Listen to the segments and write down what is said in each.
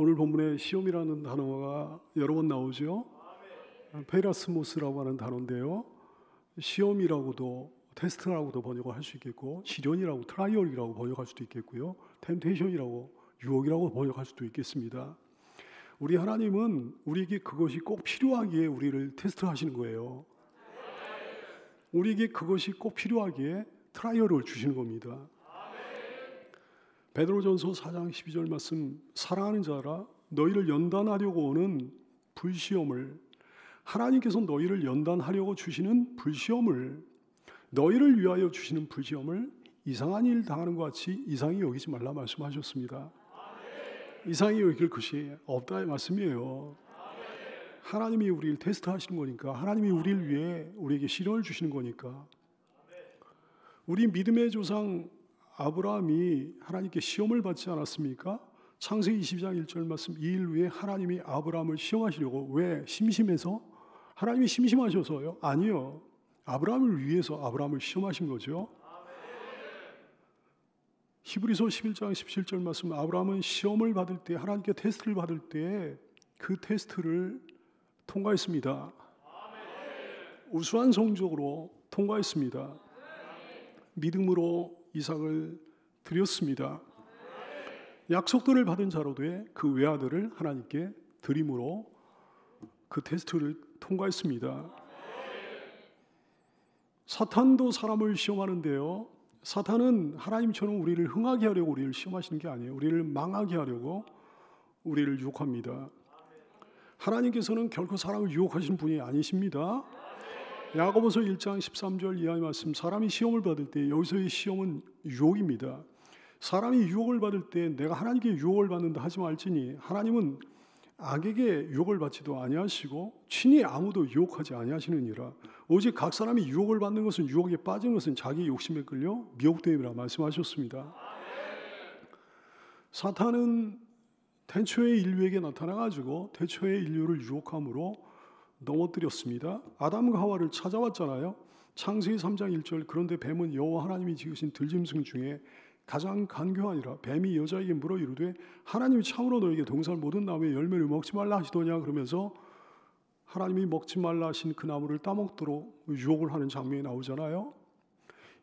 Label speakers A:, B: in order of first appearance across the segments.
A: 오늘 본문에 시험이라는 단어가 여러 번 나오죠. 페이라스모스라고 하는 단어인데요. 시험이라고도 테스트라고도 번역을 할 수 있겠고, 시련이라고 트라이얼이라고 번역할 수도 있겠고요. 템테이션이라고 유혹이라고 번역할 수도 있겠습니다. 우리 하나님은 우리에게 그것이 꼭 필요하기에 우리를 테스트하시는 거예요. 우리에게 그것이 꼭 필요하기에 트라이얼을 주시는 겁니다. 베드로전서 4장 12절 말씀, 사랑하는 자라 너희를 연단하려고 오는 불시험을, 하나님께서 너희를 연단하려고 주시는 불시험을, 너희를 위하여 주시는 불시험을 이상한 일 당하는 것 같이 이상히 여기지 말라 말씀하셨습니다. 이상히 여길 것이 없다의 말씀이에요. 하나님이 우리를 테스트하시는 거니까, 하나님이 우리를 위해 우리에게 시련을 주시는 거니까. 우리 믿음의 조상 아브라함이 하나님께 시험을 받지 않았습니까? 창세기 22장 1절 말씀, 이 일 후에 하나님이 아브라함을 시험하시려고. 왜? 심심해서? 하나님이 심심하셔서요? 아니요. 아브라함을 위해서 아브라함을 시험하신 거죠. 히브리서 11장 17절 말씀, 아브라함은 시험을 받을 때, 하나님께 테스트를 받을 때 그 테스트를 통과했습니다. 우수한 성적으로 통과했습니다. 믿음으로 이삭을 드렸습니다. 약속들을 받은 자로 돼 그 외아들을 하나님께 드림으로 그 테스트를 통과했습니다. 사탄도 사람을 시험하는데요, 사탄은 하나님처럼 우리를 흥하게 하려고 우리를 시험하시는 게 아니에요. 우리를 망하게 하려고 우리를 유혹합니다. 하나님께서는 결코 사람을 유혹하시는 분이 아니십니다. 야고보서 1장 13절 이하의 말씀, 사람이 시험을 받을 때, 여기서의 시험은 유혹입니다. 사람이 유혹을 받을 때 내가 하나님께 유혹을 받는다 하지 말지니, 하나님은 악에게 유혹을 받지도 아니하시고 친히 아무도 유혹하지 아니하시느니라. 오직 각 사람이 유혹을 받는 것은, 유혹에 빠진 것은 자기 욕심에 끌려 미혹됨이라 말씀하셨습니다. 사탄은 태초의 인류에게 나타나가지고 태초의 인류를 유혹함으로 넘어뜨렸습니다. 아담과 하와를 찾아왔잖아요. 창세기 3장 1절, 그런데 뱀은 여호와 하나님이 지으신 들짐승 중에 가장 간교하니라. 뱀이 여자에게 물어 이르되 하나님이 참으로 너에게 동산 모든 나무의 열매를 먹지 말라 하시더냐. 그러면서 하나님이 먹지 말라 하신 그 나무를 따먹도록 유혹을 하는 장면이 나오잖아요.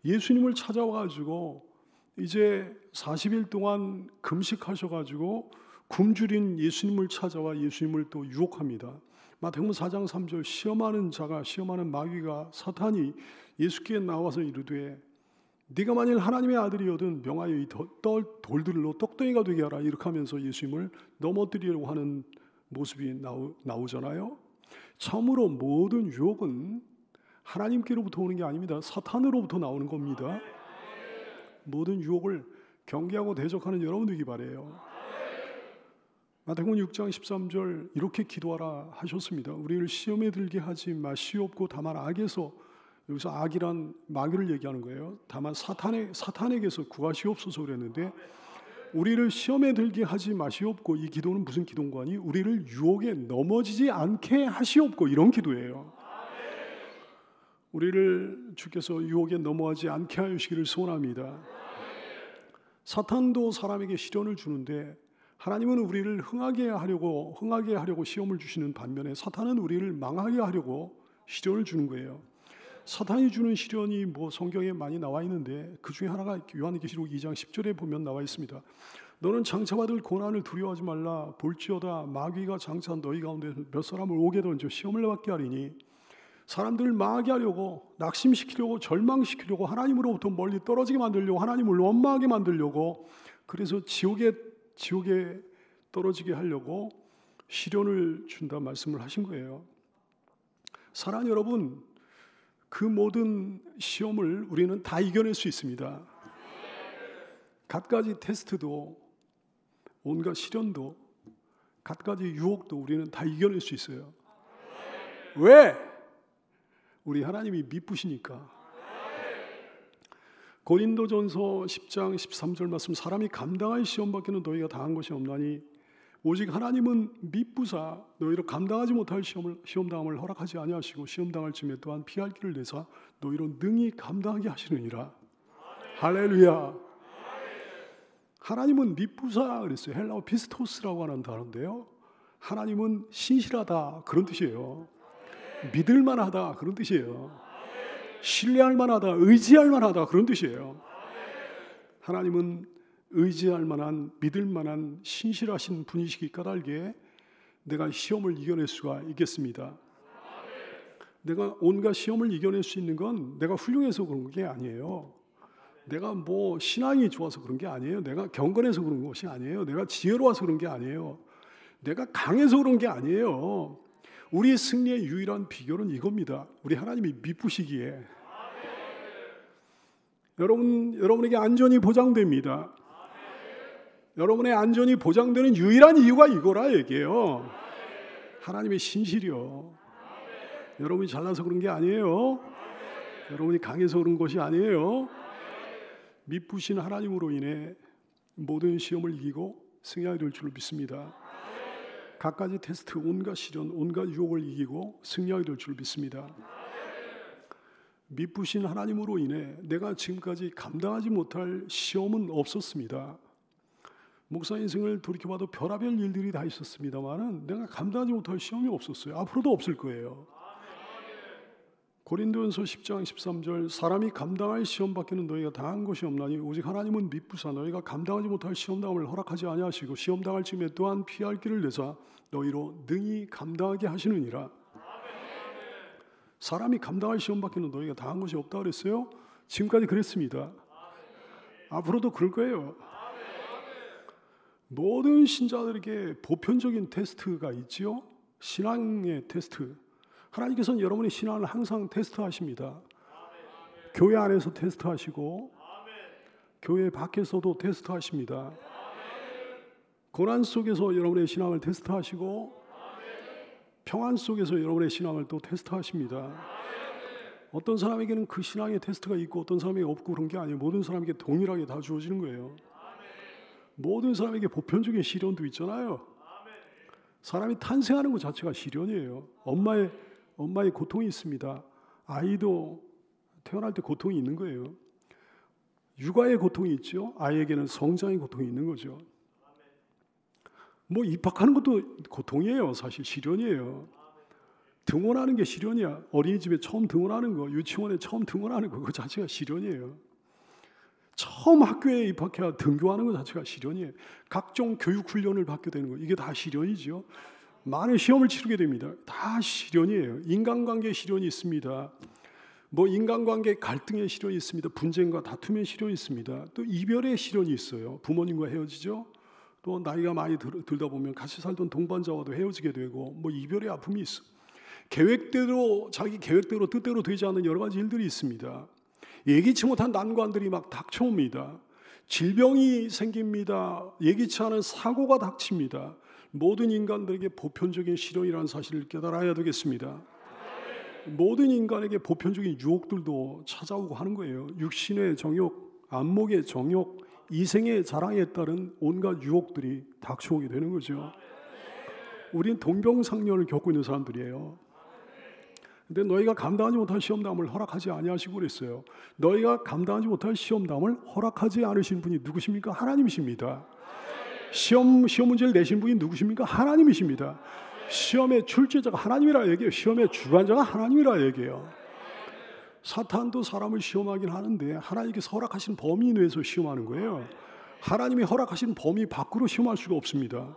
A: 예수님을 찾아와가지고 이제 40일 동안 금식하셔가지고 굶주린 예수님을 찾아와 예수님을 또 유혹합니다. 마태복음 4장 3절, 시험하는 자가, 시험하는 마귀가, 사탄이 예수께 나와서 이르되 네가 만일 하나님의 아들이거든 명하여 이 돌들로 떡덩이가 되게 하라, 이렇게 하면서 예수님을 넘어뜨리려고 하는 모습이 나오잖아요. 참으로 모든 유혹은 하나님께로부터 오는 게 아닙니다. 사탄으로부터 나오는 겁니다. 모든 유혹을 경계하고 대적하는 여러분 되기 바라요. 마태복음 6장 13절, 이렇게 기도하라 하셨습니다. 우리를 시험에 들게 하지 마시옵고 다만 악에서, 여기서 악이란 마귀를 얘기하는 거예요. 다만 사탄에게서 구하시옵소서 그랬는데, 우리를 시험에 들게 하지 마시옵고, 이 기도는 무슨 기도인가니? 우리를 유혹에 넘어지지 않게 하시옵고, 이런 기도예요. 우리를 주께서 유혹에 넘어가지 않게 하시기를 소원합니다. 사탄도 사람에게 시련을 주는데, 하나님은 우리를 흥하게 하려고 시험을 주시는 반면에 사탄은 우리를 망하게 하려고 시련을 주는 거예요. 사탄이 주는 시련이 성경에 많이 나와 있는데, 그 중에 하나가 요한계시록 2장 10절에 보면 나와 있습니다. 너는 장차받을 고난을 두려워하지 말라. 볼지어다 마귀가 장차 너희 가운데 몇 사람을 오게 던져 시험을 받게 하리니, 사람들을 망하게 하려고, 낙심시키려고, 절망시키려고, 하나님으로부터 멀리 떨어지게 만들려고, 하나님을 원망하게 만들려고, 그래서 지옥에 떨어지게 하려고 시련을 준다 말씀을 하신 거예요. 사랑하는 여러분, 그 모든 시험을 우리는 다 이겨낼 수 있습니다. 갖가지 테스트도, 온갖 시련도, 갖가지 유혹도 우리는 다 이겨낼 수 있어요. 왜? 우리 하나님이 미쁘시니까. 고린도전서 10장 13절 말씀, 사람이 감당할 시험 밖에는 너희가 당한 것이 없나니 오직 하나님은 미쁘사 너희로 감당하지 못할 시험당함을 허락하지 아니하시고 시험당할 쯤에 또한 피할 길을 내사 너희로 능히 감당하게 하시느니라. 할렐루야. 하나님은 미쁘사 그랬어요. 헬라어 피스토스라고 하는 단어인데요. 하나님은 신실하다 그런 뜻이에요. 믿을 만하다 그런 뜻이에요. 신뢰할 만하다, 의지할 만하다 그런 뜻이에요. 하나님은 의지할 만한, 믿을 만한 신실하신 분이시기 까닭에 내가 시험을 이겨낼 수가 있겠습니다. 내가 온갖 시험을 이겨낼 수 있는 건 내가 훌륭해서 그런 게 아니에요. 내가 뭐 신앙이 좋아서 그런 게 아니에요. 내가 경건해서 그런 것이 아니에요. 내가 지혜로워서 그런 게 아니에요. 내가 강해서 그런 게 아니에요. 우리 승리의 유일한 비결은 이겁니다. 우리 하나님이 미쁘시기에 여러분에게 안전이 보장됩니다. 여러분의 안전이 보장되는 유일한 이유가 이거라 얘기해요. 하나님의 신실이요. 여러분이 잘나서 그런 게 아니에요. 여러분이 강해서 그런 것이 아니에요. 미쁘신 하나님으로 인해 모든 시험을 이기고 승리하게 될 줄로 믿습니다. 갖가지 테스트, 온갖 시련, 온갖 유혹을 이기고 승리하게 될 줄로 믿습니다. 미쁘신 하나님으로 인해 내가 지금까지 감당하지 못할 시험은 없었습니다. 목사 인생을 돌이켜봐도 별의별 일들이 다 있었습니다만은 내가 감당하지 못할 시험이 없었어요. 앞으로도 없을 거예요. 고린도전서 10장 13절 사람이 감당할 시험밖에는 너희가 당한 것이 없나니 오직 하나님은 미쁘사 너희가 감당하지 못할 시험당함을 허락하지 아니하시고 시험당할 즈음에 또한 피할 길을 내사 너희로 능히 감당하게 하시느니라. 사람이 감당할 시험밖에는 너희가 당한 것이 없다 그랬어요. 지금까지 그랬습니다. 앞으로도 그럴 거예요. 모든 신자들에게 보편적인 테스트가 있지요. 신앙의 테스트. 하나님께서는 여러분의 신앙을 항상 테스트하십니다. 교회 안에서 테스트하시고 교회 밖에서도 테스트하십니다. 고난 속에서 여러분의 신앙을 테스트하시고 평안 속에서 여러분의 신앙을 또 테스트하십니다. 어떤 사람에게는 그 신앙의 테스트가 있고 어떤 사람에게 없고 그런 게 아니에요. 모든 사람에게 동일하게 다 주어지는 거예요. 모든 사람에게 보편적인 시련도 있잖아요. 사람이 탄생하는 것 자체가 시련이에요. 엄마의 고통이 있습니다. 아이도 태어날 때 고통이 있는 거예요. 육아의 고통이 있죠. 아이에게는 성장의 고통이 있는 거죠. 뭐 입학하는 것도 고통이에요. 사실 시련이에요. 등원하는 게 시련이야. 어린이집에 처음 등원하는 거, 유치원에 처음 등원하는 거, 그 자체가 시련이에요. 처음 학교에 입학해야 등교하는 것 자체가 시련이에요. 각종 교육 훈련을 받게 되는 거, 이게 다 시련이죠. 많은 시험을 치르게 됩니다. 다 시련이에요. 인간관계에 시련이 있습니다. 뭐 인간관계 갈등의 시련이 있습니다. 분쟁과 다툼의 시련이 있습니다. 또 이별의 시련이 있어요. 부모님과 헤어지죠. 또 나이가 많이 들다 보면 같이 살던 동반자와도 헤어지게 되고 뭐 이별의 아픔이 있어. 계획대로 자기 계획대로 뜻대로 되지 않는 여러 가지 일들이 있습니다. 예기치 못한 난관들이 막 닥쳐옵니다. 질병이 생깁니다. 예기치 않은 사고가 닥칩니다. 모든 인간들에게 보편적인 시련이라는 사실을 깨달아야 되겠습니다. 모든 인간에게 보편적인 유혹들도 찾아오고 하는 거예요. 육신의 정욕, 안목의 정욕, 이생의 자랑에 따른 온갖 유혹들이 닥쳐오게 되는 거죠. 우린 동병상련을 겪고 있는 사람들이에요. 근데 너희가 감당하지 못할 시험담을 허락하지 아니하시고 그랬어요. 너희가 감당하지 못할 시험담을 허락하지 않으신 분이 누구십니까? 하나님이십니다. 시험 문제를 내신 분이 누구십니까? 하나님이십니다. 시험의 출제자가 하나님이라 얘기해요. 시험의 주관자가 하나님이라 얘기해요. 사탄도 사람을 시험하긴 하는데 하나님께서 허락하신 범위 내에서 시험하는 거예요. 하나님이 허락하신 범위 밖으로 시험할 수가 없습니다.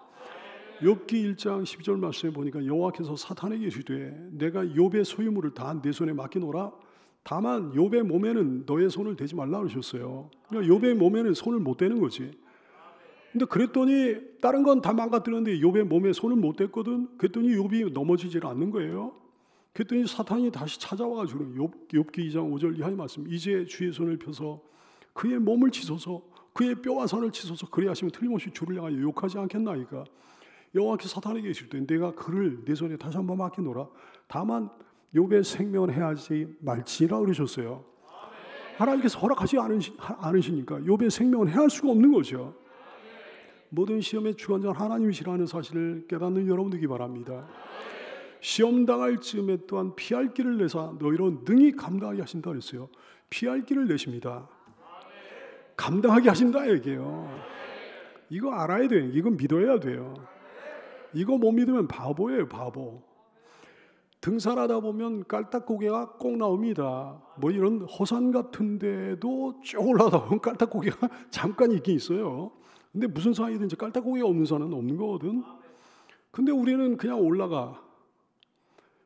A: 욥기 1장 12절 말씀에 보니까 여호와께서 사탄에게 이르시되 내가 욥의 소유물을 다 내 손에 맡기노라. 다만 욥의 몸에는 너의 손을 대지 말라 그러셨어요. 그러니까 욥의 몸에는 손을 못 대는 거지. 근데 그랬더니 다른 건 다 망가뜨렸는데 욥의 몸에 손을 못 댔거든. 그랬더니 욥이 넘어지질 않는 거예요. 그랬더니 사탄이 다시 찾아와가지고 욥기 2장 5절 이하의 말씀. 이제 주의 손을 펴서 그의 몸을 치소서 그의 뼈와 살을 치소서 그리 하시면 틀림없이 주를 향하여 욕하지 않겠나이까. 여호와께서 사탄에게 이르실 때 내가 그를 내 손에 다시 한번 맡겨놓으라. 다만 욥의 생명은 해하지 말지라 그러셨어요. 하나님께서 허락하지 않으시니까 욥의 생명은 해할 수가 없는 거죠. 모든 시험의 주관자는 하나님이시라는 사실을 깨닫는 여러분 되기 바랍니다. 시험 당할 즈음에 또한 피할 길을 내사 너희로 능히 감당하게 하신다 그랬어요. 피할 길을 내십니다. 감당하게 하신다 얘기해요. 이거 알아야 돼요. 이거 믿어야 돼요. 이거 못 믿으면 바보예요, 바보. 등산하다 보면 깔딱고개가 꼭 나옵니다. 뭐 이런 허산 같은 데도 쭉 올라가다 보면 깔딱고개가 잠깐 있긴 있어요. 근데 무슨 산이든지 깔딱고개가 없는 산은 없는 거거든. 근데 우리는 그냥 올라가.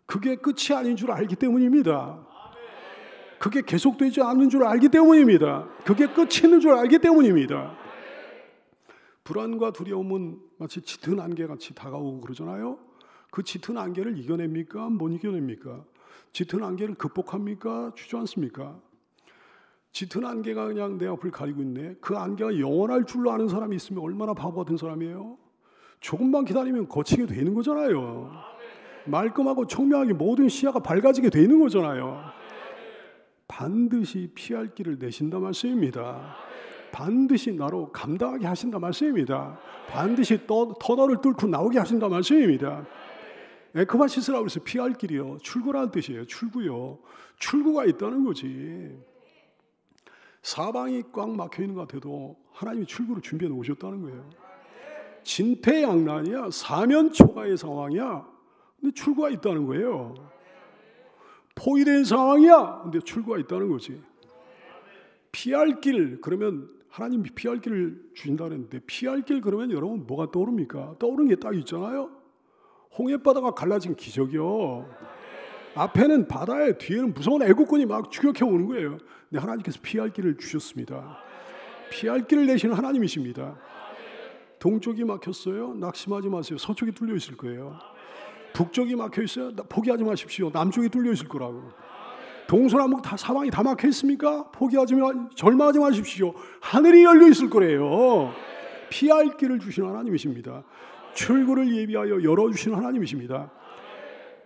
A: 그게 끝이 아닌 줄 알기 때문입니다. 그게 계속되지 않는 줄 알기 때문입니다. 그게 끝이 있는 줄 알기 때문입니다. 불안과 두려움은 마치 짙은 안개같이 다가오고 그러잖아요. 그 짙은 안개를 이겨냅니까? 못 이겨냅니까? 짙은 안개를 극복합니까? 주저앉습니까? 짙은 안개가 그냥 내 앞을 가리고 있네. 그 안개가 영원할 줄로 아는 사람이 있으면 얼마나 바보 같은 사람이에요? 조금만 기다리면 거치게 되는 거잖아요. 말끔하고 청명하게 모든 시야가 밝아지게 되는 거잖아요. 반드시 피할 길을 내신다 말씀입니다. 반드시 나로 감당하게 하신다 말씀입니다. 반드시 터널을 뚫고 나오게 하신다 말씀입니다. 에크바시스라고 해서 피할 길이요. 출구라는 뜻이에요. 출구요. 출구가 있다는 거지. 사방이 꽉 막혀 있는 것 같아도 하나님이 출구를 준비해 놓으셨다는 거예요. 진퇴양난이야. 사면초가의 상황이야. 근데 출구가 있다는 거예요. 포위된 상황이야. 근데 출구가 있다는 거지. 피할 길, 그러면 하나님이 피할 길을 주신다 그랬는데 피할 길 그러면 여러분 뭐가 떠오릅니까? 떠오르는 게 딱 있잖아요. 홍해바다가 갈라진 기적이요. 앞에는 바다에 뒤에는 무서운 애국군이 막 추격해 오는 거예요. 근데 하나님께서 피할 길을 주셨습니다. 피할 길을 내시는 하나님이십니다. 동쪽이 막혔어요. 낙심하지 마세요. 서쪽이 뚫려 있을 거예요. 북쪽이 막혀 있어요. 포기하지 마십시오. 남쪽이 뚫려 있을 거라고. 동서남북 다 사방이 다 막혀 있습니까? 절망하지 마십시오. 하늘이 열려 있을 거래요. 피할 길을 주시는 하나님이십니다. 출구를 예비하여 열어주시는 하나님이십니다.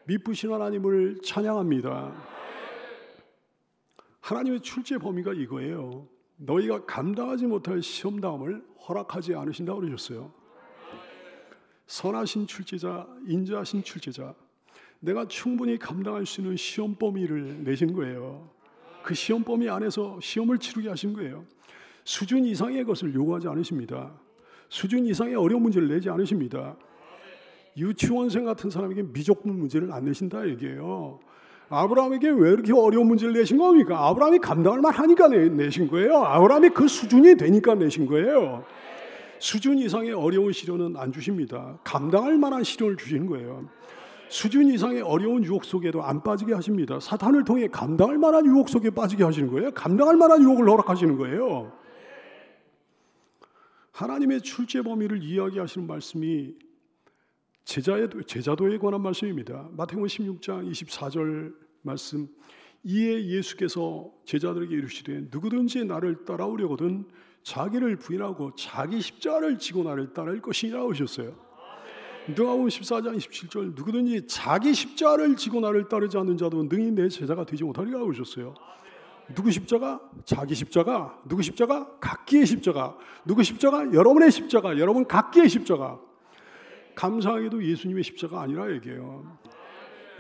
A: 미쁘신 하나님을 찬양합니다. 하나님의 출제 범위가 이거예요. 너희가 감당하지 못할 시험당함을 허락하지 않으신다고 그러셨어요. 선하신 출제자, 인자하신 출제자, 내가 충분히 감당할 수 있는 시험 범위를 내신 거예요. 그 시험 범위 안에서 시험을 치르게 하신 거예요. 수준 이상의 것을 요구하지 않으십니다. 수준 이상의 어려운 문제를 내지 않으십니다. 유치원생 같은 사람에게 미적분 문제를 안 내신다 얘기예요. 아브라함에게 왜 이렇게 어려운 문제를 내신 겁니까? 아브라함이 감당할 만하니까 내신 거예요. 아브라함이 그 수준이 되니까 내신 거예요. 수준 이상의 어려운 시련은 안 주십니다. 감당할 만한 시련을 주시는 거예요. 수준 이상의 어려운 유혹 속에도 안 빠지게 하십니다. 사탄을 통해 감당할 만한 유혹 속에 빠지게 하시는 거예요. 감당할 만한 유혹을 허락하시는 거예요. 하나님의 출제 범위를 이야기하시는 말씀이 제자도에 관한 말씀입니다. 마태복음 16장 24절 말씀. 이에 예수께서 제자들에게 이르시되 누구든지 나를 따라오려거든 자기를 부인하고 자기 십자가를 지고 나를 따를 것이니라 하셨어요. 누가복음 14장 27절 누구든지 자기 십자가를 지고 나를 따르지 않는 자도 능히 내 제자가 되지 못하리라 하셨어요. 누구 십자가? 자기 십자가. 누구 십자가? 각기의 십자가. 누구 십자가? 여러분의 십자가. 여러분 각기의 십자가. 감사하게도 예수님의 십자가 아니라 얘기해요.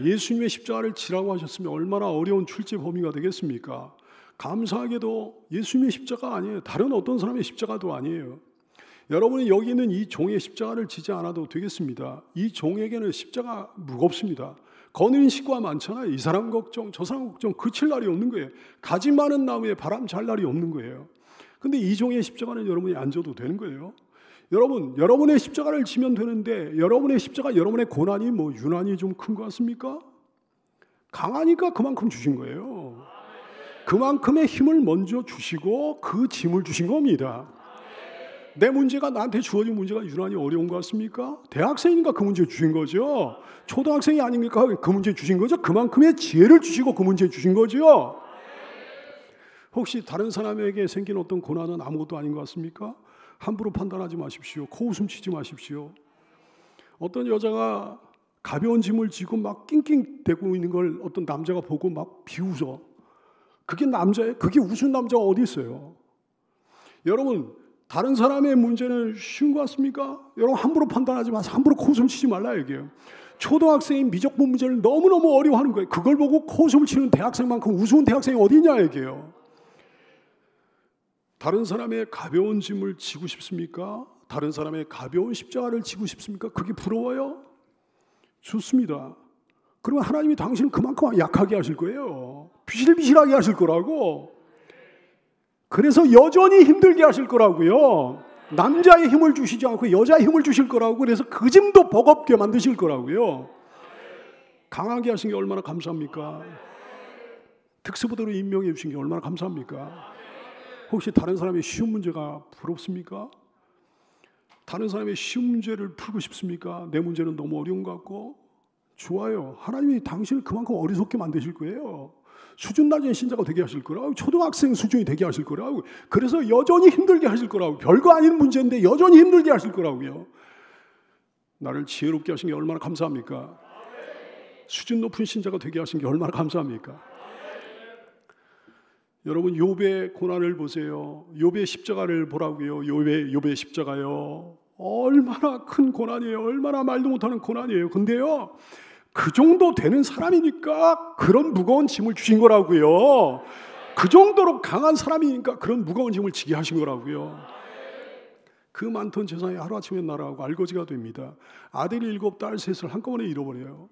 A: 예수님의 십자가를 지라고 하셨으면 얼마나 어려운 출제 범위가 되겠습니까? 감사하게도 예수님의 십자가 아니에요. 다른 어떤 사람의 십자가도 아니에요. 여러분이 여기 있는 이 종의 십자가를 지지 않아도 되겠습니다. 이 종에게는 십자가 무겁습니다. 거느린 식구가 많잖아요. 이 사람 걱정, 저 사람 걱정 그칠 날이 없는 거예요. 가지 많은 나무에 바람 잘 날이 없는 거예요. 근데 이 종의 십자가는 여러분이 안 져도 되는 거예요. 여러분의 십자가를 지면 되는데 여러분의 십자가, 여러분의 고난이 뭐 유난히 좀 큰 것 같습니까? 강하니까 그만큼 주신 거예요. 그만큼의 힘을 먼저 주시고 그 짐을 주신 겁니다. 내 문제가 나한테 주어진 문제가 유난히 어려운 것 같습니까? 대학생이니까 그 문제 주신 거죠. 초등학생이 아니니까 그 문제 주신 거죠. 그만큼의 지혜를 주시고 그 문제 주신 거죠. 혹시 다른 사람에게 생긴 어떤 고난은 아무것도 아닌 것 같습니까? 함부로 판단하지 마십시오. 코웃음 치지 마십시오. 어떤 여자가 가벼운 짐을 지고 막 낑낑대고 있는 걸 어떤 남자가 보고 막 비웃어. 그게 남자예요? 그게 웃은 남자가 어디 있어요? 여러분, 다른 사람의 문제는 쉬운 것 같습니까? 여러분 함부로 판단하지 마세요. 함부로 코웃음 치지 말라 얘기해요. 초등학생이 미적분 문제를 너무너무 어려워하는 거예요. 그걸 보고 코웃음을 치는 대학생만큼 우스운 대학생이 어디 있냐 얘기해요. 다른 사람의 가벼운 짐을 지고 싶습니까? 다른 사람의 가벼운 십자가를 지고 싶습니까? 그게 부러워요? 좋습니다. 그러면 하나님이 당신을 그만큼 약하게 하실 거예요. 비실비실하게 하실 거라고. 그래서 여전히 힘들게 하실 거라고요. 남자의 힘을 주시지 않고 여자의 힘을 주실 거라고. 그래서 그 짐도 버겁게 만드실 거라고요. 강하게 하신 게 얼마나 감사합니까? 특수부대로 임명해 주신 게 얼마나 감사합니까? 혹시 다른 사람의 쉬운 문제가 부럽습니까? 다른 사람의 쉬운 문제를 풀고 싶습니까? 내 문제는 너무 어려운 것 같고. 좋아요. 하나님이 당신을 그만큼 어리석게 만드실 거예요. 수준 낮은 신자가 되게 하실 거라고. 초등학생 수준이 되게 하실 거라고. 그래서 여전히 힘들게 하실 거라고. 별거 아닌 문제인데 여전히 힘들게 하실 거라고요. 나를 지혜롭게 하신 게 얼마나 감사합니까? 수준 높은 신자가 되게 하신 게 얼마나 감사합니까? 여러분, 욥의 고난을 보세요. 욥의 십자가를 보라고요. 욥의 십자가요. 얼마나 큰 고난이에요. 얼마나 말도 못하는 고난이에요. 근데요, 그 정도 되는 사람이니까 그런 무거운 짐을 주신 거라고요. 그 정도로 강한 사람이니까 그런 무거운 짐을 지게 하신 거라고요. 그 많던 재산이 하루아침에 날아가고 알거지가 됩니다. 아들이 7, 딸 3을 한꺼번에 잃어버려요.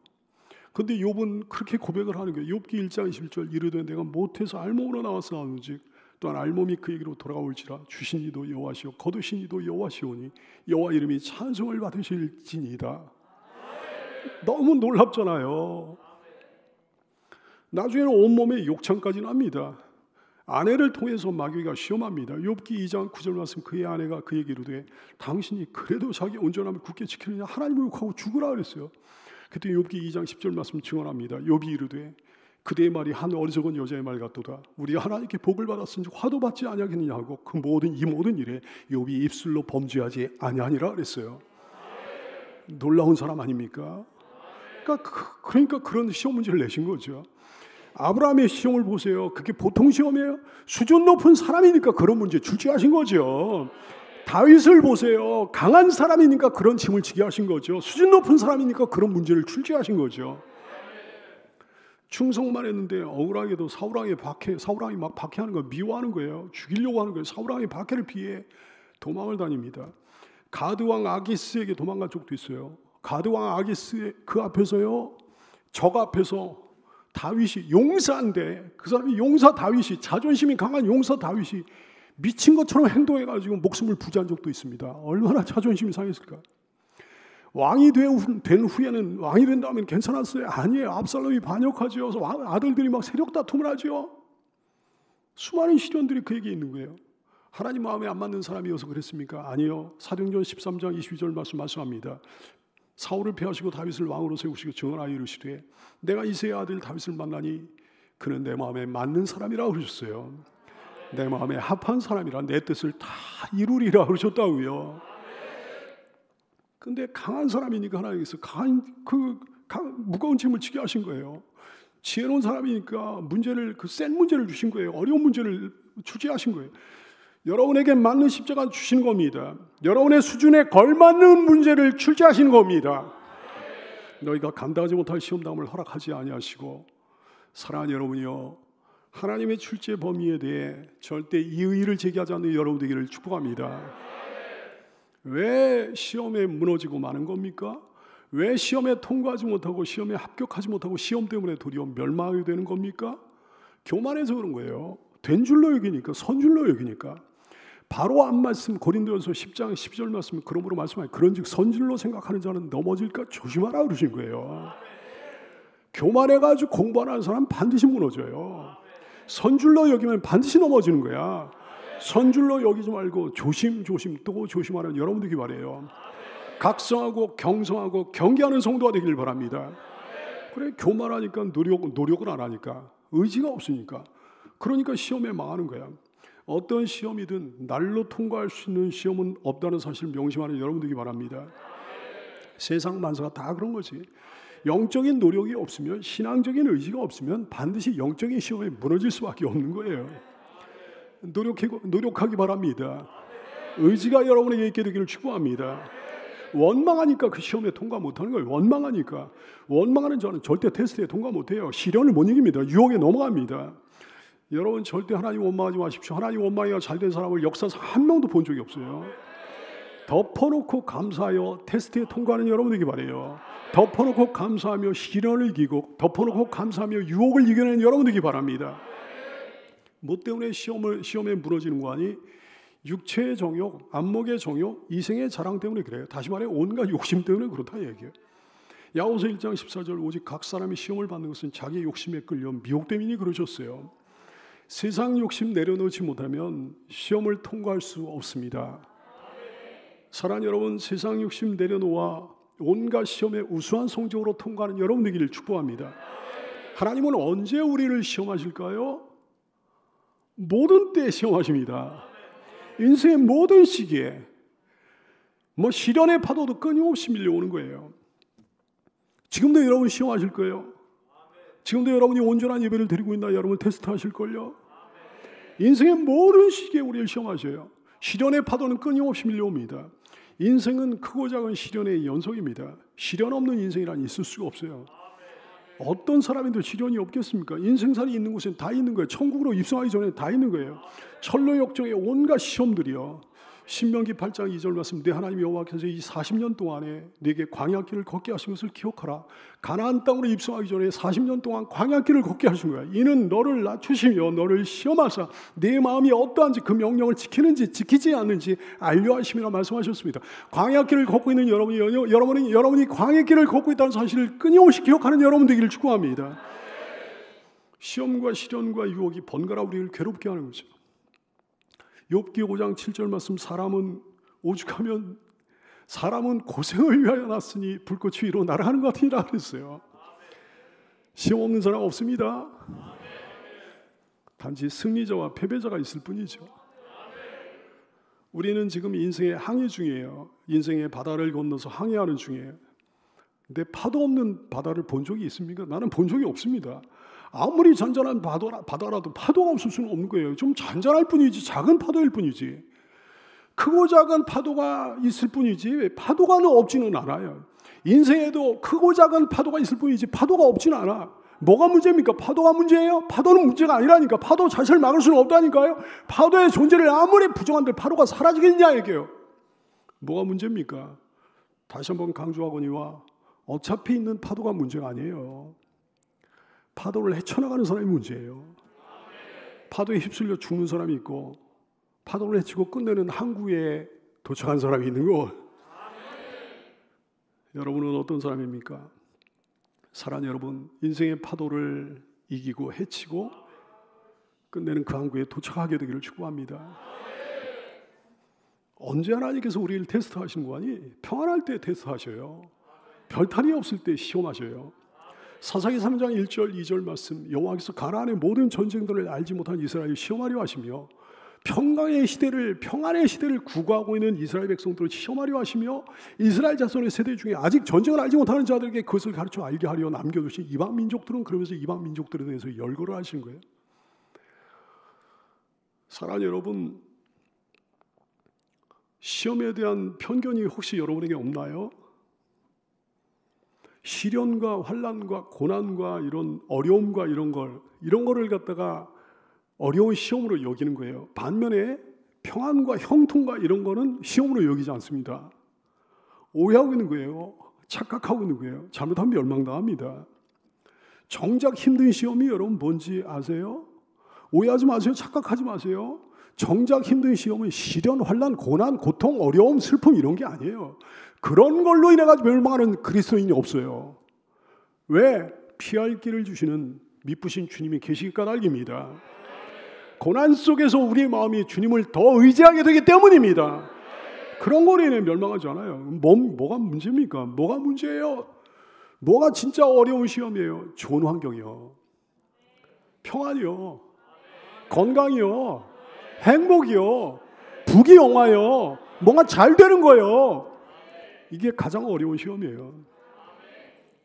A: 근데 욥은 그렇게 고백을 하는 거예요. 욥기 1장 21절 이르되 내가 못해서 알몸으로 나왔사오는즉 또한 알몸이 그에게로 돌아올지라 주신 이도 여호와시오 거두신 이도 여호와시오니 여호와 이름이 찬송을 받으실지니이다. 너무 놀랍잖아요. 나중에는 온몸에 욕창까지 납니다. 아내를 통해서 마귀가 시험합니다. 욥기 2장 9절 말씀 그의 아내가 그에게 이르되 당신이 그래도 자기 온전함을 굳게 지키느냐 하나님을 욕하고 죽으라 그랬어요. 그때 욥기 2장 10절 말씀 증언합니다. 욥이 이르되 그대의 말이 한 어리석은 여자의 말 같도다. 우리가 하나님께 복을 받았은지 화도 받지 아니하겠느냐 하고 이 모든 일에 욥이 입술로 범죄하지 아니하니라 그랬어요. 놀라운 사람 아닙니까? 그러니까 그런 시험 문제를 내신 거죠. 아브라함의 시험을 보세요. 그게 보통 시험이에요? 수준 높은 사람이니까 그런 문제 출제하신 거죠. 다윗을 보세요. 강한 사람이니까 그런 짐을 지게 하신 거죠. 수준 높은 사람이니까 그런 문제를 출제하신 거죠. 충성만 했는데 억울하게도 사울왕이 막 박해하는 거 미워하는 거예요. 죽이려고 하는 거예요. 사울왕이 박해를 피해 도망을 다닙니다. 가드왕 아기스에게 도망간 적도 있어요. 가드왕 아기스 그 앞에서요. 적 앞에서 다윗이 용사인데 그 사람이 용사 다윗이 자존심이 강한 용사 다윗이 미친 것처럼 행동해가지고 목숨을 부지한 적도 있습니다. 얼마나 자존심이 상했을까? 왕이 된 후에는 왕이 된 다음엔 괜찮았어요? 아니에요. 압살롬이 반역하죠. 아들들이 막 세력 다툼을 하죠. 수많은 시련들이 그에게 있는 거예요. 하나님 마음에 안 맞는 사람이어서 그랬습니까? 아니요. 사도행전 13장 22절 말씀합니다. 사울을 패하시고 다윗을 왕으로 세우시고 증언하여 이르시되 내가 이새의 아들 다윗을 만나니 그는 내 마음에 맞는 사람이라고 그러셨어요. 내 마음에 합한 사람이라 내 뜻을 다 이루리라 그러셨다고요. 근데 강한 사람이니까 하나님께서 무거운 짐을 지게 하신 거예요. 지혜로운 사람이니까 센 문제를 주신 거예요. 어려운 문제를 출제하신 거예요. 여러분에게 맞는 십자가 주신 겁니다. 여러분의 수준에 걸맞는 문제를 출제하신 겁니다. 너희가 감당하지 못할 시험당함을 허락하지 아니하시고 사랑하는 여러분이요, 하나님의 출제 범위에 대해 절대 이의를 제기하지 않는 여러분 되기를 축복합니다. 왜 시험에 무너지고 마는 겁니까? 왜 시험에 통과하지 못하고 시험에 합격하지 못하고 시험 때문에 도리어 멸망하게 되는 겁니까? 교만해서 그런 거예요. 된 줄로 여기니까, 선 줄로 여기니까. 바로 앞 말씀 고린도전서 10장 12절 말씀 그러므로 말씀하니 그런즉 선줄로 생각하는 자는 넘어질까 조심하라 그러신 거예요. 교만해가지고 공부 안 하는 사람 반드시 무너져요. 선줄로 여기면 반드시 넘어지는 거야. 선줄로 여기지 말고 조심 또 조심하는 여러분 되기 바래요. 각성하고 경성하고 경계하는 성도가 되길 바랍니다. 그래, 교만하니까 노력을 안 하니까 의지가 없으니까 그러니까 시험에 망하는 거야. 어떤 시험이든 날로 통과할 수 있는 시험은 없다는 사실 명심하는 여러분 되기 바랍니다. 세상 만사가 다 그런 거지. 영적인 노력이 없으면, 신앙적인 의지가 없으면 반드시 영적인 시험에 무너질 수밖에 없는 거예요. 노력하기 바랍니다. 의지가 여러분에게 있게 되기를 축복합니다. 원망하니까 그 시험에 통과 못하는 거예요. 원망하는 자는 절대 테스트에 통과 못해요. 시련을 못 이깁니다. 유혹에 넘어갑니다. 여러분 절대 하나님 원망하지 마십시오. 하나님 원망이 잘 된 사람을 역사상 한 명도 본 적이 없어요. 덮어놓고 감사하여 테스트에 통과하는 여러분 되기 바라요. 덮어놓고 감사하며 시련을 이기고 덮어놓고 감사하며 유혹을 이겨내는 여러분 되기 바랍니다. 뭐 때문에 시험에 무너지는 거 아니? 육체의 정욕, 안목의 정욕, 이생의 자랑 때문에 그래요. 다시 말해 온갖 욕심 때문에 그렇다 얘기해요. 야고보서 1장 14절 오직 각 사람이 시험을 받는 것은 자기 욕심에 끌려 미혹됨이니 그러셨어요. 세상 욕심 내려놓지 못하면 시험을 통과할 수 없습니다. 사랑하는 여러분, 세상 욕심 내려놓아 온갖 시험에 우수한 성적으로 통과하는 여러분 되기를 축복합니다. 하나님은 언제 우리를 시험하실까요? 모든 때에 시험하십니다. 인생의 모든 시기에 뭐 시련의 파도도 끊임없이 밀려오는 거예요. 지금도 여러분 시험하실 거예요. 지금도 여러분이 온전한 예배를 드리고 있나 여러분 테스트하실 걸요. 인생의 모든 시기에 우리를 시험하셔요. 시련의 파도는 끊임없이 밀려옵니다. 인생은 크고 작은 시련의 연속입니다. 시련 없는 인생이란 있을 수가 없어요. 어떤 사람인데 시련이 없겠습니까? 인생살이 있는 곳엔 다 있는 거예요. 천국으로 입성하기 전에 다 있는 거예요. 철로 역정의 온갖 시험들이요. 신명기 8장 2절 말씀, 내 하나님 여호와께서 이 40년 동안에 내게 광야길을 걷게 하신 것을 기억하라. 가나안 땅으로 입성하기 전에 40년 동안 광야길을 걷게 하신 거야. 이는 너를 낮추시며 너를 시험하사 내 마음이 어떠한지 그 명령을 지키는지 지키지 않는지 알려하심이라 말씀하셨습니다. 광야길을 걷고 있는 여러분이 광야길을 걷고 있다는 사실을 끊임없이 기억하는 여러분 되기를 축복합니다. 시험과 시련과 유혹이 번갈아 우리를 괴롭게 하는 거죠. 욥기 5장 7절 말씀, 사람은 오죽하면 사람은 고생을 위하여 났으니 불꽃이 위로 날아가는 것 같으니라 그랬어요. 시험 없는 사람 없습니다. 단지 승리자와 패배자가 있을 뿐이죠. 우리는 지금 인생의 항해 중이에요. 인생의 바다를 건너서 항해하는 중이에요. 근데 파도 없는 바다를 본 적이 있습니까? 나는 본 적이 없습니다. 아무리 잔잔한 바다라도 파도가 없을 수는 없는 거예요. 좀 잔잔할 뿐이지, 작은 파도일 뿐이지. 크고 작은 파도가 있을 뿐이지 파도가 없지는 않아요. 인생에도 크고 작은 파도가 있을 뿐이지 파도가 없지는 않아. 뭐가 문제입니까? 파도가 문제예요? 파도는 문제가 아니라니까. 파도 자체를 막을 수는 없다니까요. 파도의 존재를 아무리 부정한들 파도가 사라지겠냐 얘기해요. 뭐가 문제입니까? 다시 한번 강조하거니와 어차피 있는 파도가 문제가 아니에요. 파도를 헤쳐나가는 사람이 문제예요. 파도에 휩쓸려 죽는 사람이 있고 파도를 헤치고 끝내는 항구에 도착한 사람이 있는 거. 여러분은 어떤 사람입니까? 사랑하는 여러분, 인생의 파도를 이기고 헤치고 끝내는 그 항구에 도착하게 되기를 축복합니다. 언제 하나님께서 우리를 테스트하시는 거 아니? 평안할 때 테스트하셔요. 별탈이 없을 때 시험하셔요. 사사기 3장 1절 2절 말씀, 여호와께서 가나안의 모든 전쟁들을 알지 못한 이스라엘을 시험하려 하시며 평안의 시대를 구가하고 있는 이스라엘 백성들을 시험하려 하시며 이스라엘 자손의 세대 중에 아직 전쟁을 알지 못하는 자들에게 그것을 가르쳐 알게 하려 남겨두신 이방 민족들은 그러면서 이방 민족들에 대해서 열거를 하신 거예요. 사랑하는 여러분, 시험에 대한 편견이 혹시 여러분에게 없나요? 시련과 환난과 고난과 이런 어려움과 이런 거를 갖다가 어려운 시험으로 여기는 거예요. 반면에 평안과 형통과 이런 거는 시험으로 여기지 않습니다. 오해하고 있는 거예요. 착각하고 있는 거예요. 잘못하면 멸망당합니다. 정작 힘든 시험이 여러분 뭔지 아세요? 오해하지 마세요. 착각하지 마세요. 정작 힘든 시험은 시련, 환난, 고난, 고통, 어려움, 슬픔 이런 게 아니에요. 그런 걸로 인해 가지고 멸망하는 그리스도인이 없어요. 왜? 피할 길을 주시는 미쁘신 주님이 계시기 까닭입니다. 고난 속에서 우리의 마음이 주님을 더 의지하게 되기 때문입니다. 그런 거로 인해 멸망하지 않아요. 뭐가 문제입니까? 뭐가 문제예요? 뭐가 진짜 어려운 시험이에요? 좋은 환경이요, 평안이요, 건강이요, 행복이요, 부귀 영화요, 뭔가 잘 되는 거예요. 이게 가장 어려운 시험이에요.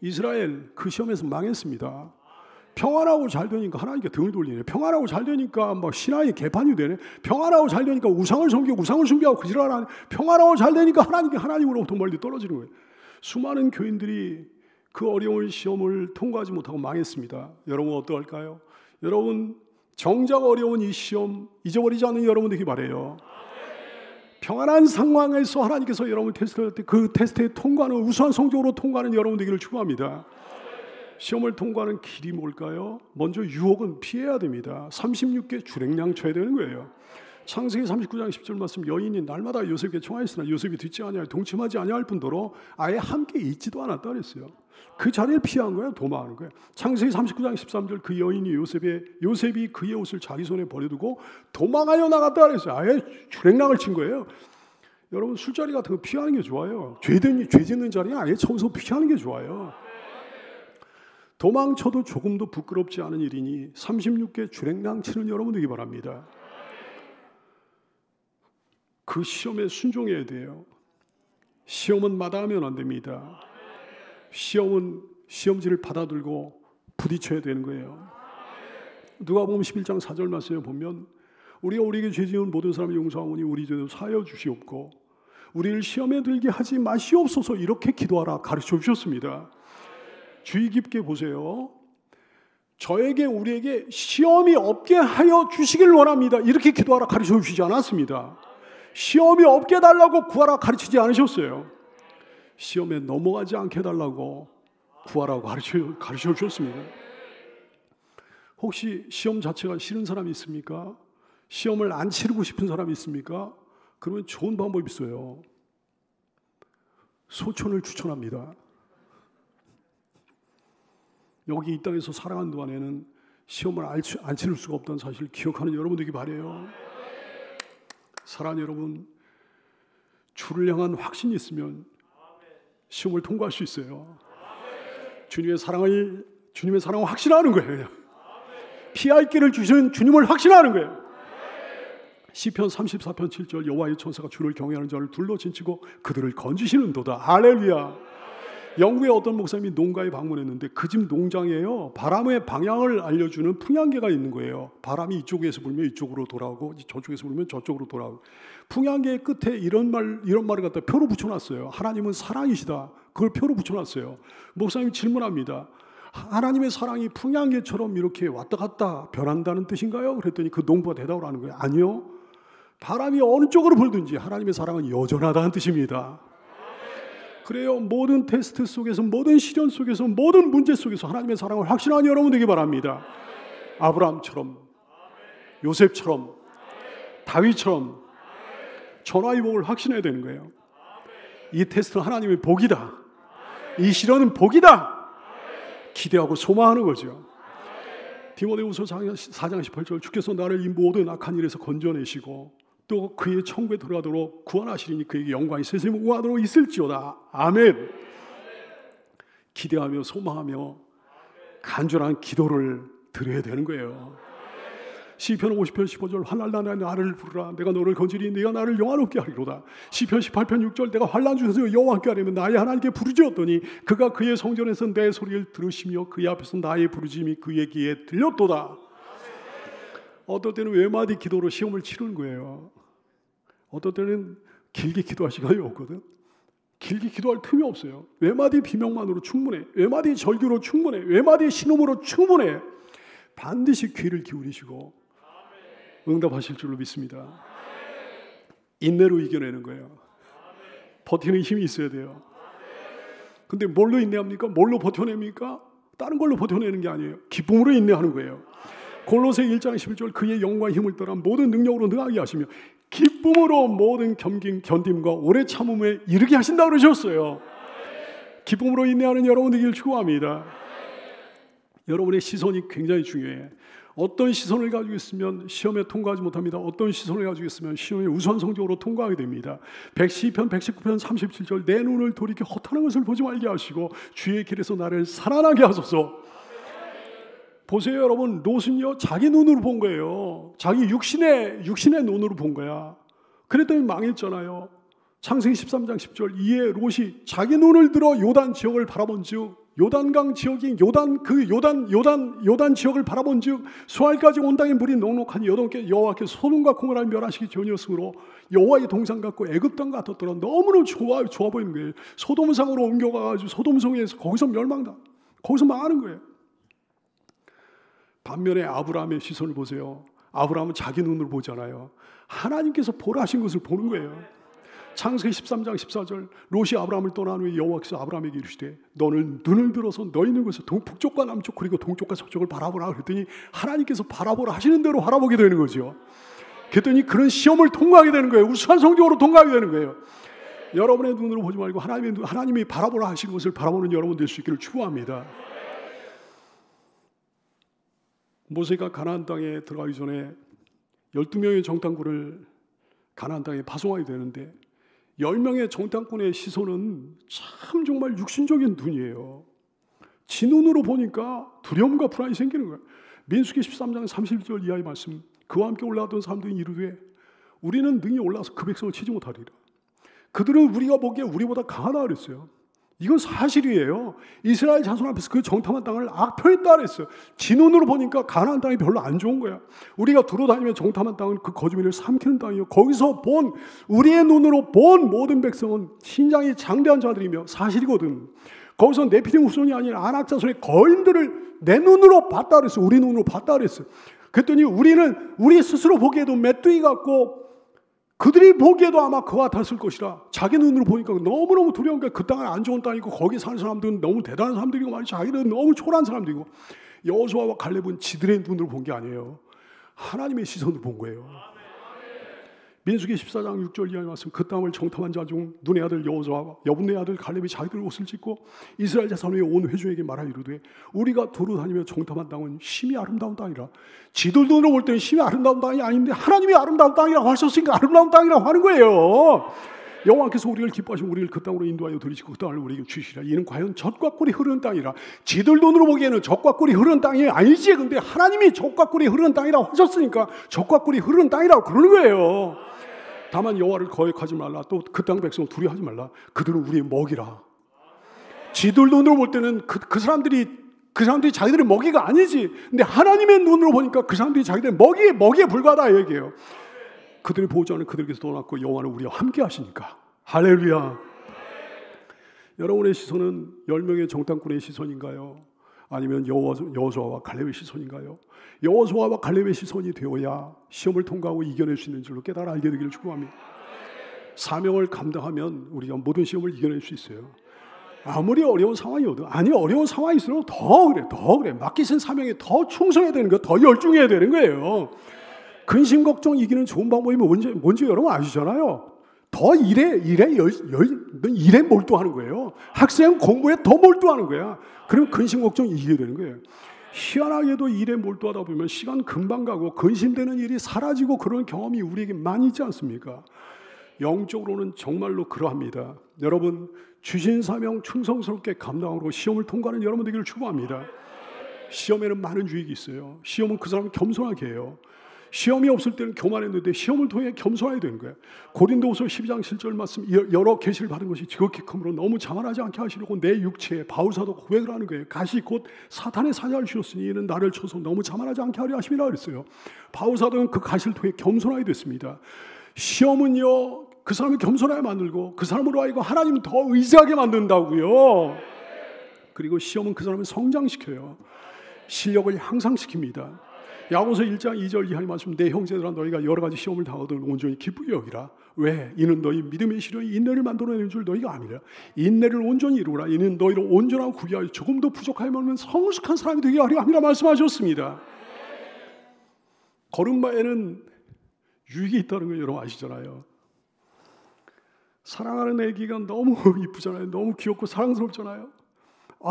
A: 이스라엘 그 시험에서 망했습니다. 평안하고 잘 되니까 하나님께 등을 돌리네. 평안하고 잘 되니까 막 신앙이 개판이 되네. 평안하고 잘 되니까 우상을 숭배하고 그 지랄 하네. 평안하고 잘 되니까 하나님으로부터 멀리 떨어지는 거예요. 수많은 교인들이 그 어려운 시험을 통과하지 못하고 망했습니다. 여러분 어떠할까요? 여러분 정작 어려운 이 시험 잊어버리지 않는 여러분 되기 바라요. 평안한 상황에서 하나님께서 여러분을 테스트할 때 그 테스트에 통과하는 우수한 성적으로 통과하는 여러분 되기를 축원합니다. 시험을 통과하는 길이 뭘까요? 먼저 유혹은 피해야 됩니다. 36개 주랭랑 쳐야 되는 거예요. 창세기 39장 10절 말씀, 여인이 날마다 요셉에게 청하였으나 요셉이 듣지 아니하여 동침하지 아니할 뿐더러 아예 함께 있지도 않았다 그랬어요. 그 자리를 피한 거예요. 도망하는 거예요. 창세기 39장 13절, 그 여인이 요셉이 그의 옷을 자기 손에 버려두고 도망하여 나갔다 그랬어요. 아예 주랭랑을 친 거예요. 여러분, 술자리 같은 거 피하는 게 좋아요. 죄 짓는 자리는 아예 처음부터 피하는 게 좋아요. 도망쳐도 조금도 부끄럽지 않은 일이니 36개 주랭랑 치는 여러분 되기 바랍니다. 그 시험에 순종해야 돼요. 시험은 마다하면 안 됩니다. 시험은 시험지를 받아들고 부딪혀야 되는 거예요. 누가복음 11장 4절 말씀에 보면 우리가 우리에게 죄 지은 모든 사람을 용서하오니 우리 죄도 사하여 주시옵고 우리를 시험에 들게 하지 마시옵소서, 이렇게 기도하라 가르쳐 주셨습니다. 주의 깊게 보세요. 저에게 우리에게 시험이 없게 하여 주시길 원합니다, 이렇게 기도하라 가르쳐 주시지 않았습니다. 시험이 없게 해달라고 구하라 가르치지 않으셨어요. 시험에 넘어가지 않게 해달라고 구하라고 가르쳐 주셨습니다. 혹시 시험 자체가 싫은 사람이 있습니까? 시험을 안 치르고 싶은 사람이 있습니까? 그러면 좋은 방법이 있어요. 소천을 추천합니다. 여기 이 땅에서 살아가는 동안에는 시험을 안 치를 수가 없다는 사실을 기억하는 여러분 되기 바라요. 사랑하는 여러분, 주를 향한 확신이 있으면 시험을 통과할 수 있어요. 주님의 사랑을 확신하는 거예요. 피할 길을 주신 주님을 확신하는 거예요. 시편 34편 7절, 여호와의 천사가 주를 경외하는 자를 둘러 진치고 그들을 건지시는도다. 할렐루야. 영국의 어떤 목사님이 농가에 방문했는데 그 집 농장에요, 바람의 방향을 알려주는 풍향계가 있는 거예요. 바람이 이쪽에서 불면 이쪽으로 돌아오고 저쪽에서 불면 저쪽으로 돌아오고. 풍향계의 끝에 이런 말을 갖다 표로 붙여놨어요. 하나님은 사랑이시다. 그걸 표로 붙여놨어요. 목사님이 질문합니다. 하나님의 사랑이 풍향계처럼 이렇게 왔다 갔다 변한다는 뜻인가요? 그랬더니 그 농부가 대답을 하는 거예요. 아니요, 바람이 어느 쪽으로 불든지 하나님의 사랑은 여전하다는 뜻입니다. 그래요. 모든 테스트 속에서, 모든 시련 속에서, 모든 문제 속에서 하나님의 사랑을 확신하는 여러분 되기 바랍니다. 아브라함처럼, 요셉처럼, 다윗처럼 전화위복을 확신해야 되는 거예요. 이 테스트는 하나님의 복이다. 이 시련은 복이다. 기대하고 소망하는 거죠. 디모데후서 4장 18절, 주께서 나를 이 모든 악한 일에서 건져내시고 또 그의 천국에 들어가도록 구원하시리니 그에게 영광이 세세히 무궁하도록 있을지어다. 아멘. 기대하며 소망하며 간절한 기도를 드려야 되는 거예요. 시편 50편 15절, 환난 날에 나를 부르라. 내가 너를 건지리 네가 나를 영화롭게 하리로다. 시편 18편 6절, 내가 환난 중에서 여호와께 하려면 나의 하나님께 부르짖었더니 그가 그의 성전에서 내 소리를 들으시며 그의 앞에서 나의 부르짖음이 그의 귀에 들렸도다. 어떨 때는 외마디 기도로 시험을 치르는 거예요. 어떨 때는 길게 기도할 시간이 없거든. 길게 기도할 틈이 없어요. 외마디 비명만으로 충분해. 외마디 절규로 충분해. 외마디 신음으로 충분해. 반드시 귀를 기울이시고 응답하실 줄로 믿습니다. 인내로 이겨내는 거예요. 버티는 힘이 있어야 돼요. 근데 뭘로 인내합니까? 뭘로 버텨냅니까? 다른 걸로 버텨내는 게 아니에요. 기쁨으로 인내하는 거예요. 골로새 1장 11절, 그의 영광의 힘을 따라 모든 능력으로 능하게 하시며 기쁨으로 모든 견딤과 오래 참음에 이르게 하신다고 그러셨어요. 기쁨으로 인내하는 여러분 되기를 축원합니다. 여러분의 시선이 굉장히 중요해요. 어떤 시선을 가지고 있으면 시험에 통과하지 못합니다. 어떤 시선을 가지고 있으면 시험에 우수한 성적으로 통과하게 됩니다. 시편 119편 37절, 내 눈을 돌이켜 허탄한 것을 보지 말게 하시고 주의 길에서 나를 살아나게 하소서. 보세요 여러분, 롯은요 자기 눈으로 본 거예요. 자기 육신의 눈으로 본 거야. 그랬더니 망했잖아요. 창세기 13장 10절, 이에 롯이 자기 눈을 들어 요단 지역을 바라본즉, 요단강 지역인 요단 지역을 바라본즉 수알까지 온 땅에 물이 넉넉하니 여호와께서 소돔과 고모라를 멸하시기 전이었으므로 여호와의 동산 같고 애굽 땅 같았더라. 너무너무 좋아 보이는 거예요. 소돔성으로 옮겨가가지고 소돔성에서 거기서 멸망다. 거기서 망하는 거예요. 반면에 아브라함의 시선을 보세요. 아브라함은 자기 눈으로 보잖아요. 하나님께서 보라 하신 것을 보는 거예요. 창세기 13장 14절 롯이 아브라함을 떠난 후에 여호와께서 아브라함에게 이르시되 너는 눈을 들어서 너 있는 곳에서 북쪽과 남쪽 그리고 동쪽과 서쪽을 바라보라 그랬더니 하나님께서 바라보라 하시는 대로 바라보게 되는 거죠. 그랬더니 그런 시험을 통과하게 되는 거예요. 우수한 성적으로 통과하게 되는 거예요. 여러분의 눈으로 보지 말고 하나님이 바라보라 하신 것을 바라보는 여러분 될 수 있기를 축원합니다. 모세가 가나안 땅에 들어가기 전에 12명의 정탐꾼을 가나안 땅에 파송하게 되는데 10명의 정탐꾼의 시선은 참 정말 육신적인 눈이에요. 지 눈으로 보니까 두려움과 불안이 생기는 거예요. 민수기 13장 30절 이하의 말씀 그와 함께 올라왔던 사람들이 이르되 우리는 능히 올라와서 그 백성을 치지 못하리라. 그들은 우리가 보기에 우리보다 강하다 그랬어요. 이건 사실이에요. 이스라엘 자손 앞에서 그 정탐한 땅을 악표했다 그랬어요. 지 눈으로 보니까 가나안 땅이 별로 안 좋은 거야. 우리가 두루 다니며 정탐한 땅은 그 거주민을 삼키는 땅이요. 거기서 본 우리의 눈으로 본 모든 백성은 신장이 장대한 자들이며 사실이거든. 거기서 네피림 후손이 아닌 아낙 자손의 거인들을 내 눈으로 봤다 그랬어요. 우리 눈으로 봤다 그랬어요. 그랬더니 우리는 우리 스스로 보기에도 메뚜기 같고 그들이 보기에도 아마 그와 같았을 것이라. 자기 눈으로 보니까 너무너무 두려운 거야. 그 땅은 안 좋은 땅이고 거기 사는 사람들은 너무 대단한 사람들이고 말이죠. 자기는 너무 초라한 사람들이고. 여호수아와 갈렙은 지들의 눈으로 본 게 아니에요. 하나님의 시선으로 본 거예요. 민수기 14장 6절 이하의 말씀 그 땅을 정탐한 자 중 눈의 아들 여호수아와 여분의 아들 갈렙이 자기들 옷을 찢고 이스라엘 자손의 온 회중에게 말하 이르되 우리가 두루 다니며 정탐한 땅은 심히 아름다운 땅이라. 지들 눈으로 볼 때는 심히 아름다운 땅이 아닌데 하나님이 아름다운 땅이라고 하셨으니까 아름다운 땅이라고 하는 거예요. 여호와께서 우리를 기뻐하시면 우리를 그 땅으로 인도하여 들이시고 그 땅을 우리에게 주시리라. 이는 과연 젖과 꿀이 흐르는 땅이라. 지들 눈으로 보기에는 젖과 꿀이 흐르는 땅이 아니지. 근데 하나님이 젖과 꿀이 흐르는 땅이라고 하셨으니까 젖과 꿀이 흐르는 땅이라고 그러는 거예요. 다만 여호와를 거역하지 말라. 또 그 땅 백성 두려워하지 말라. 그들은 우리의 먹이라. 지들 눈으로 볼 때는 그 사람들이 자기들의 먹이가 아니지. 근데 하나님의 눈으로 보니까 그 사람들이 자기들의 먹이에 불과하다 얘기해요. 그들의 보호자는 그들에게서 떠났고 여호와는 우리와 함께 하시니까. 할렐루야. 여러분의 시선은 10명의 정탐꾼의 시선인가요? 아니면 여호수아와 갈렙의 시선인가요? 여호수아와 갈렙의 시선이 되어야 시험을 통과하고 이겨낼 수 있는 줄로 깨달아 알게 되기를 축복합니다. 사명을 감당하면 우리가 모든 시험을 이겨낼 수 있어요. 아무리 어려운 상황이어도 어려운 상황이 있으면 더 그래 맡기신 사명에 더 충성해야 되는 거예요. 더 열중해야 되는 거예요. 근심 걱정 이기는 좋은 방법이 뭔지 여러분 아시잖아요. 더 일에 몰두하는 거예요. 학생 공부에 더 몰두하는 거야. 그럼 근심 걱정 이기게 되는 거예요. 희한하게도 일에 몰두하다 보면 시간 금방 가고 근심되는 일이 사라지고 그런 경험이 우리에게 많이 있지 않습니까? 영적으로는 정말로 그러합니다. 여러분 주신 사명 충성스럽게 감당하고 시험을 통과하는 여러분 되기를 축복합니다. 시험에는 많은 유익이 있어요. 시험은 그 사람을 겸손하게 해요. 시험이 없을 때는 교만했는데 시험을 통해 겸손하게 되는 거예요. 고린도후서 12장 7절 말씀 여러 계시를 받은 것이 지극히 크므로 너무 자만하지 않게 하시려고 내 육체에 바울사도 고백을 하는 거예요. 가시 곧 사탄의 사자를 주셨으니 이는 나를 쳐서 너무 자만하지 않게 하려 하심이라 그랬어요. 바울사도는 그 가시를 통해 겸손하게 됐습니다. 시험은요 그 사람을 겸손하게 만들고 그 사람으로 하여금 하나님을 더 의지하게 만든다고요. 그리고 시험은 그 사람을 성장시켜요. 실력을 향상시킵니다. 야고보서 1장 2절 이하의 말씀 내 형제들아 너희가 여러 가지 시험을 당하거든 온전히 기쁘게 여기라. 왜? 이는 너희 믿음의 시련이 인내를 만들어내는 줄 너희가 아니라 인내를 온전히 이루라. 이는 너희를 온전하고 구비하여 조금도 부족하면 성숙한 사람이 되게 하려 함이라 말씀하셨습니다. 걸음마에는 유익이 있다는 걸 여러분 아시잖아요. 사랑하는 애기가 너무 이쁘잖아요. 너무 귀엽고 사랑스럽잖아요.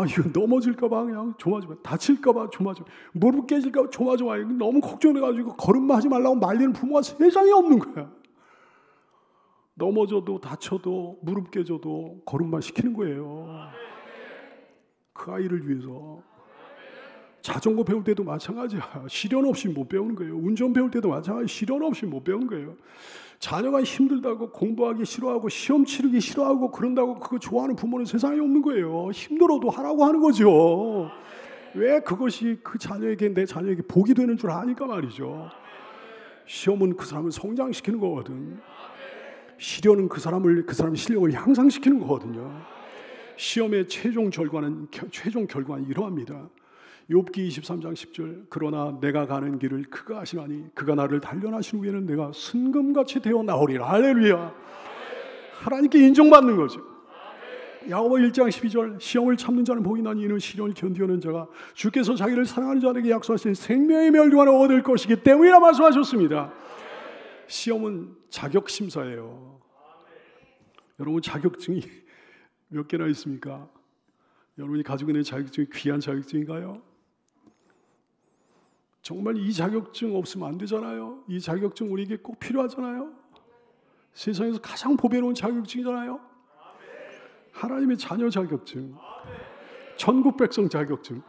A: 이거 넘어질까봐 그냥 조마조마, 다칠까봐 조마조마, 무릎 깨질까봐 조마조마, 너무 걱정해가지고 걸음마 하지 말라고 말리는 부모가 세상에 없는 거야. 넘어져도 다쳐도 무릎 깨져도 걸음마 시키는 거예요. 그 아이를 위해서. 자전거 배울 때도 마찬가지야. 시련 없이 못 배우는 거예요. 운전 배울 때도 마찬가지. 시련 없이 못 배우는 거예요. 자녀가 힘들다고 공부하기 싫어하고 시험 치르기 싫어하고 그런다고 그거 좋아하는 부모는 세상에 없는 거예요. 힘들어도 하라고 하는 거죠. 왜? 그것이 그 자녀에게 내 자녀에게 복이 되는 줄 아니까 말이죠. 시험은 그 사람을 성장시키는 거거든. 시련은 그 사람의 실력을 향상시키는 거거든요. 시험의 최종 결과는 이러합니다. 욥기 23장 10절 그러나 내가 가는 길을 그가 아시나니 그가 나를 단련하신 후에는 내가 순금같이 되어 나오리라. 할렐루야. 하나님께 인정받는 거죠. 야고보 1장 12절 시험을 참는 자는 복이 나니 이는 시련을 견디는 자가 주께서 자기를 사랑하는 자에게 약속하신 생명의 멸류관을 얻을 것이기 때문이라 말씀하셨습니다. 시험은 자격심사예요. 여러분 자격증이 몇 개나 있습니까? 여러분이 가지고 있는 자격증이 귀한 자격증인가요? 정말 이 자격증 없으면 안 되잖아요. 이 자격증 우리에게 꼭 필요하잖아요. 세상에서 가장 보배로운 자격증이잖아요. 하나님의 자녀 자격증, 천국 백성 자격증,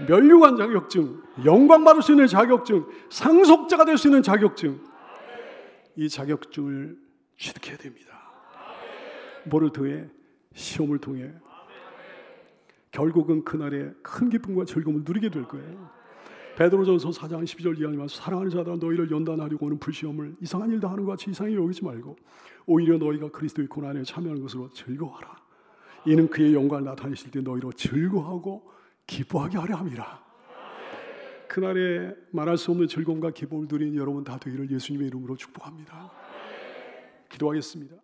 A: 멸류관 자격증, 영광 받을 수 있는 자격증, 상속자가 될 수 있는 자격증, 이 자격증을 취득해야 됩니다. 뭐를 통해? 시험을 통해. 결국은 그날에 큰 기쁨과 즐거움을 누리게 될 거예요. 베드로전서 4장 12절 이하니만 사랑하는 자들아 너희를 연단하려고 하는 불시험을 이상한 일도 하는 것 같이 이상히 여기지 말고 오히려 너희가 그리스도의 고난에 참여하는 것으로 즐거워하라. 이는 그의 영광을 나타내실 때 너희로 즐거워하고 기뻐하게 하려 함이라. 그날에 말할 수 없는 즐거움과 기쁨을 누리는 여러분 다 되기를 예수님의 이름으로 축복합니다. 기도하겠습니다.